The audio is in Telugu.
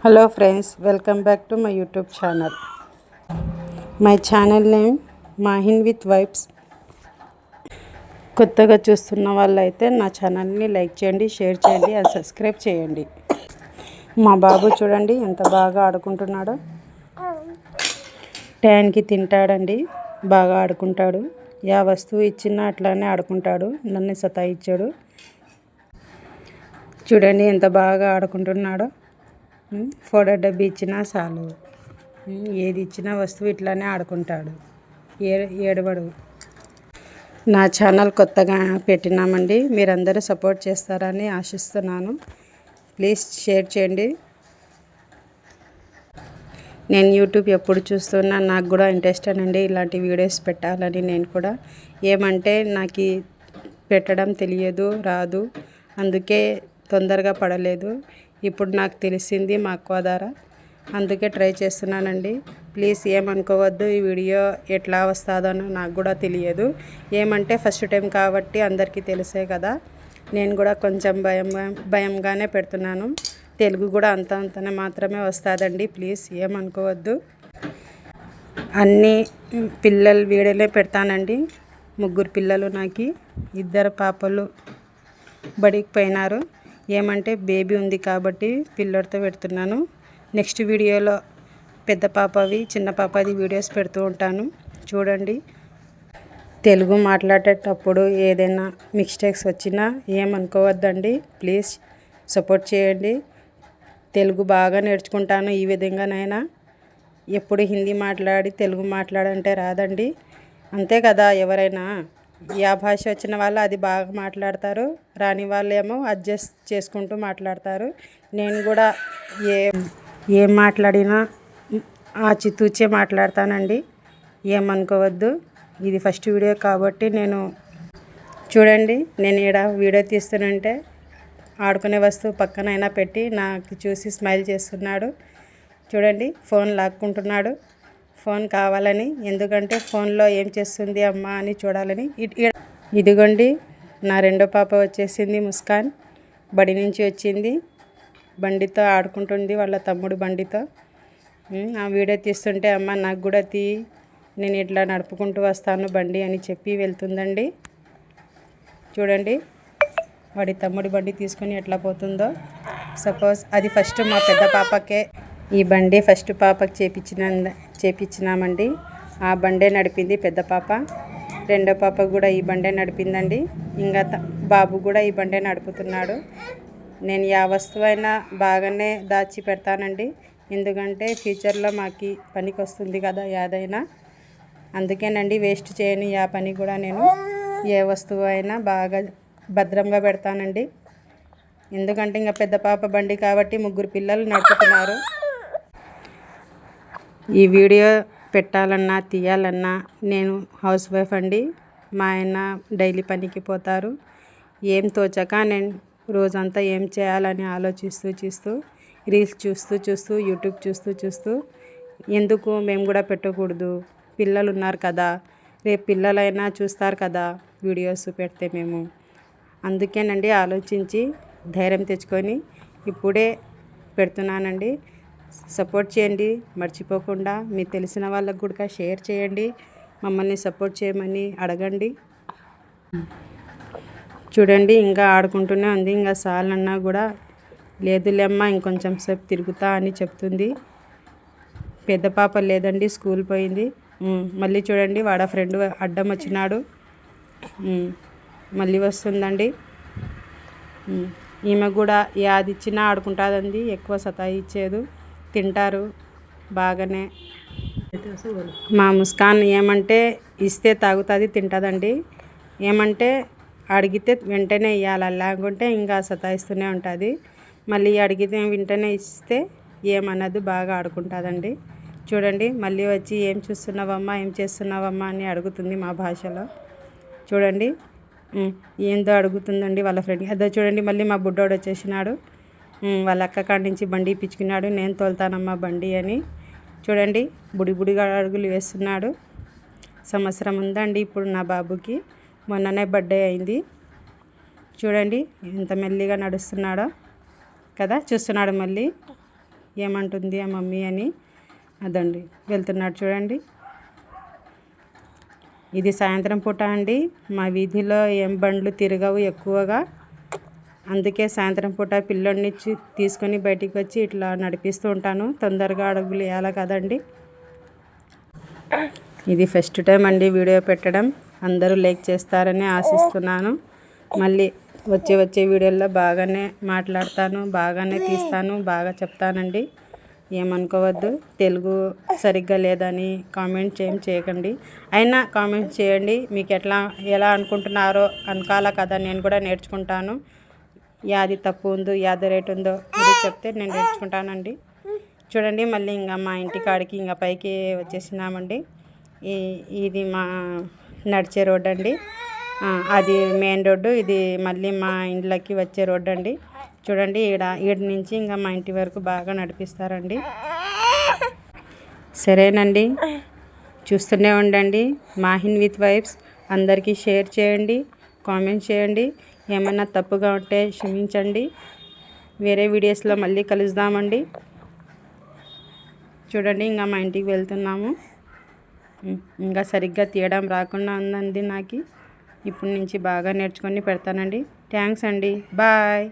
Hello friends, welcome back to my YouTube channel. My channel name Mahin with vibes. కొత్తగా చూస్తున్న వాళ్ళైతే నా ఛానల్ని లైక్ చేయండి, షేర్ చేయండి అండ్ సబ్స్క్రైబ్ చేయండి. మా బాబు చూడండి ఎంత బాగా ఆడుకుంటున్నాడో. టైంకి తింటాడండి, బాగా ఆడుకుంటాడు. యా వస్తువు ఇచ్చినా అట్లానే ఆడుకుంటాడు, నన్ను సతాయిచ్చాడు. చూడండి ఎంత బాగా ఆడుకుంటున్నాడో. ఫోటో డబ్బి ఇచ్చినా చాలు, ఏది ఇచ్చినా వస్తువు ఇట్లానే ఆడుకుంటాడు, ఏడవడు. నా ఛానల్ కొత్తగా పెట్టినామండి, మీరందరూ సపోర్ట్ చేస్తారని ఆశిస్తున్నాను. ప్లీజ్ షేర్ చేయండి. నేను యూట్యూబ్ ఎప్పుడు చూస్తున్నా నాకు కూడా ఇంట్రెస్ట్ అండి ఇలాంటి వీడియోస్ పెట్టాలని. నేను కూడా ఏమంటే నాకు పెట్టడం తెలియదు, రాదు, అందుకే తొందరగా పడలేదు. ఇప్పుడు నాకు తెలిసింది మా అక్క ద్వారా, అందుకే ట్రై చేస్తున్నానండి. ప్లీజ్ ఏమనుకోవద్దు, ఈ వీడియో ఎట్లా వస్తుందో నాకు కూడా తెలియదు. ఏమంటే ఫస్ట్ టైం కాబట్టి అందరికీ తెలిసే కదా, నేను కూడా కొంచెం భయంగానే పెడుతున్నాను. తెలుగు కూడా అంతనే మాత్రమే వస్తుందండి, ప్లీజ్ ఏమనుకోవద్దు. అన్ని పిల్లలు వీడియోలే పెడతానండి. 3 పిల్లలు, నాకు 2 పాపలు బడికి పోయినారు. ఏమంటే బేబీ ఉంది కాబట్టి పిల్లడితో పెడుతున్నాను. నెక్స్ట్ వీడియోలో పెద్ద పాపవి చిన్న పాపది వీడియోస్ పెడుతూ ఉంటాను, చూడండి. తెలుగు మాట్లాడేటప్పుడు ఏదైనా మిస్టేక్స్ వచ్చినా ఏమనుకోవద్దండి, ప్లీజ్ సపోర్ట్ చేయండి. తెలుగు బాగా నేర్చుకుంటాను ఈ విధంగానైనా. ఎప్పుడు హిందీ మాట్లాడి తెలుగు మాట్లాడంటే రాదండి, అంతే కదా. ఎవరైనా యా భాష వచ్చిన వాళ్ళు అది బాగా మాట్లాడతారు, రాని వాళ్ళు ఏమో అడ్జస్ట్ చేసుకుంటూ మాట్లాడతారు. నేను కూడా ఏం మాట్లాడినా ఆచితూచే మాట్లాడతానండి, ఏమనుకోవద్దు. ఇది ఫస్ట్ వీడియో కాబట్టి చూడండి, నేను ఈడ వీడియో తీస్తున్నంటే ఆడుకునే వస్తువు పక్కనైనా పెట్టి నాకు చూసి స్మైల్ చేస్తున్నాడు. చూడండి, ఫోన్ లాక్కుంటున్నాడు, ఫోన్ కావాలని. ఎందుకంటే ఫోన్లో ఏం చేస్తుంది అమ్మ అని చూడాలని. ఇదిగోండి నా రెండో పాప వచ్చేసింది, ముస్కాన్. బడి నుంచి వచ్చింది, బండితో ఆడుకుంటుంది, వాళ్ళ తమ్ముడు బండితో. ఆ వీడియో తీస్తుంటే అమ్మ నాకు కూడా నేను ఇట్లా నడుపుకుంటూ వస్తాను బండి అని చెప్పి వెళ్తుందండి. చూడండి వాడి తమ్ముడి బండి తీసుకొని ఎట్లా పోతుందో. సపోజ్ అది ఫస్ట్ మా పెద్ద పాపకే ఈ బండి ఫస్ట్ పాపకి చేపించినామండి. ఆ బండే నడిపింది పెద్ద పాప. రెండో పాప కూడా ఈ బండే నడిపిందండి. ఇంకా బాబు కూడా ఈ బండే నడుపుతున్నాడు. నేను యా వస్తువైనా బాగానే దాచి పెడతానండి, ఎందుకంటే ఫ్యూచర్లో మాకు పనికి వస్తుంది కదా యాదైనా. అందుకేనండి వేస్ట్ చేయని యా పని కూడా నేను ఏ వస్తువు అయినా బాగా భద్రంగా పెడతానండి. ఎందుకంటే ఇంకా పెద్ద పాప బండి కాబట్టి 3 పిల్లలు నడుపుతున్నారు. ఈ వీడియో పెట్టాలన్నా తీయాలన్నా నేను హౌస్ వైఫ్ అండి. మా ఆయన డైలీ పనికి పోతారు. ఏం తోచక నేను రోజంతా ఏం చేయాలని ఆలోచిస్తూ రీల్స్ చూస్తూ యూట్యూబ్ చూస్తూ ఎందుకు మేము కూడా పెట్టకూడదు, పిల్లలు ఉన్నారు కదా, రేపు పిల్లలైనా చూస్తారు కదా వీడియోస్ పెడితే మేము. అందుకేనండి ఆలోచించి ధైర్యం తెచ్చుకొని ఇప్పుడే పెడుతున్నానండి. సపోర్ట్ చేయండి మర్చిపోకుండా. మీకు తెలిసిన వాళ్ళకు కూడా షేర్ చేయండి, మమ్మల్ని సపోర్ట్ చేయమని అడగండి. చూడండి ఇంకా ఆడుకుంటూనే ఉంది. ఇంకా చాలన్నా కూడా లేదులేమ్మా ఇంకొంచెం సేపు తిరుగుతా అని చెప్తుంది. పెద్ద పాప లేదండి, స్కూల్ పోయింది. మళ్ళీ చూడండి వాడ ఫ్రెండ్ అడ్డం వచ్చినాడు, మళ్ళీ వస్తుందండి. ఈమె కూడా యాది ఇచ్చినా ఆడుకుంటుందండి, ఎక్కువ సతాయిచ్చేదు. తింటారు బాగానే. మా ముస్కాన్ ఏమంటే ఇస్తే తాగుతుంది, తింటుందండి. ఏమంటే అడిగితే వెంటనే ఇవ్వాలి, లేకుంటే ఇంకా సతాయిస్తూనే ఉంటుంది. మళ్ళీ అడిగితే వెంటనే ఇస్తే ఏమన్నది, బాగా ఆడుకుంటుందండి. చూడండి మళ్ళీ వచ్చి ఏం చూస్తున్నావమ్మా, ఏం చేస్తున్నావమ్మా అని అడుగుతుంది మా భాషలో. చూడండి ఏందో అడుగుతుందండి వాళ్ళ ఫ్రెండ్. అదే చూడండి మళ్ళీ మా బుడ్డోడు వచ్చేసినాడు, వాళ్ళ అక్క కాడి నుంచి బండి ఇప్పించుకున్నాడు. నేను తోలుతానమ్మా బండి అని. చూడండి బుడిగా అడుగులు వేస్తున్నాడు. సంవత్సరం ఉందండి ఇప్పుడు నా బాబుకి, మొన్ననే బర్త్డే అయింది. చూడండి ఎంత మెల్లిగా నడుస్తున్నాడో కదా. చూస్తున్నాడు మళ్ళీ ఏమంటుంది ఆ మమ్మీ అని. అదండి వెళ్తున్నాడు చూడండి. ఇది సాయంత్రం పూట అండి. మా వీధిలో ఏం బండ్లు తిరగవు ఎక్కువగా, అందుకే సాయంత్రం పూట పిల్లోడిని తీసుకొని బయటికి వచ్చి ఇట్లా నడిపిస్తూ ఉంటాను. తొందరగా అడుగులు వేయాలి కదండి. ఇది ఫస్ట్ టైం అండి వీడియో పెట్టడం. అందరూ లైక్ చేస్తారని ఆశిస్తున్నాను. మళ్ళీ వచ్చే వీడియోల్లో బాగానే మాట్లాడతాను, బాగానే తీస్తాను, బాగా చెప్తానండి. ఏమనుకోవద్దు. తెలుగు సరిగ్గా లేదని కామెంట్ చేయకండి. అయినా కామెంట్ చేయండి. మీకు ఎలా అనుకుంటున్నారో అనుకోవాలా కదా, నేను కూడా నేర్చుకుంటాను. యాది తప్పు ఉందో యాది రైట్ ఉందో ఇది చెప్తే నేను నేర్చుకుంటానండి. చూడండి మళ్ళీ ఇంకా మా ఇంటి కాడికి ఇంకా పైకి వచ్చేసినామండి. ఇది మా నడిచే రోడ్ అండి. అది మెయిన్ రోడ్డు, ఇది మళ్ళీ మా ఇంట్లోకి వచ్చే రోడ్డు అండి. చూడండి ఈడ నుంచి ఇంకా మా ఇంటి వరకు బాగా నడిపిస్తారండి. సరేనండి, చూస్తూనే ఉండండి మాహిన్ విత్ వైబ్స్. అందరికీ షేర్ చేయండి, కామెంట్ చేయండి. ఏమన్నా తప్పుగా ఉంటే క్షమించండి. వేరే వీడియోస్లో మళ్ళీ కలుద్దామండి. చూడండి ఇంకా మా ఇంటికి వెళ్తున్నాము. ఇంకా సరిగ్గా తీయడం రాకుండా ఉందండి నాకు. ఇప్పటి నుంచి బాగా నేర్చుకొని పెడతానండి. థ్యాంక్స్ అండి. బాయ్.